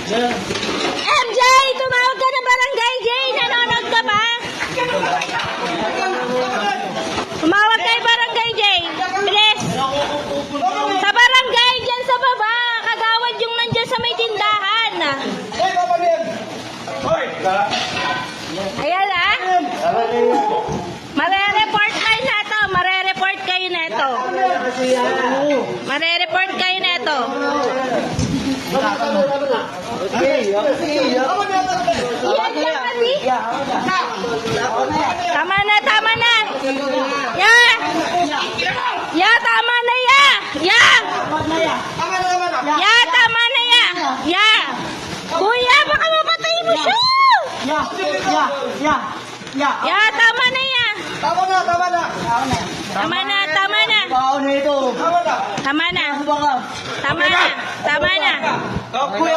MJ, tumawag ka ng barangay, Jay. Nanonood ka ba? Tumawag kay barangay, Jay. Bilis. Sa barangay, dyan sa baba. Kagawad yung nandyan sa may tindahan. Ayan ah. Mare-report kayo na to. Mare-report kayo na to. Mare-report kayo na to. Tama na, tama na. Ya. Ya, tama na ya. Ya. Ya, tama na ya. Ya. Kuya, baka mapatay mo siya. Ya, tama na ya. Tama na. Tama na, tama na. Tama na ito. Tama na. Tama na. Tama na. Tama na. Kuya,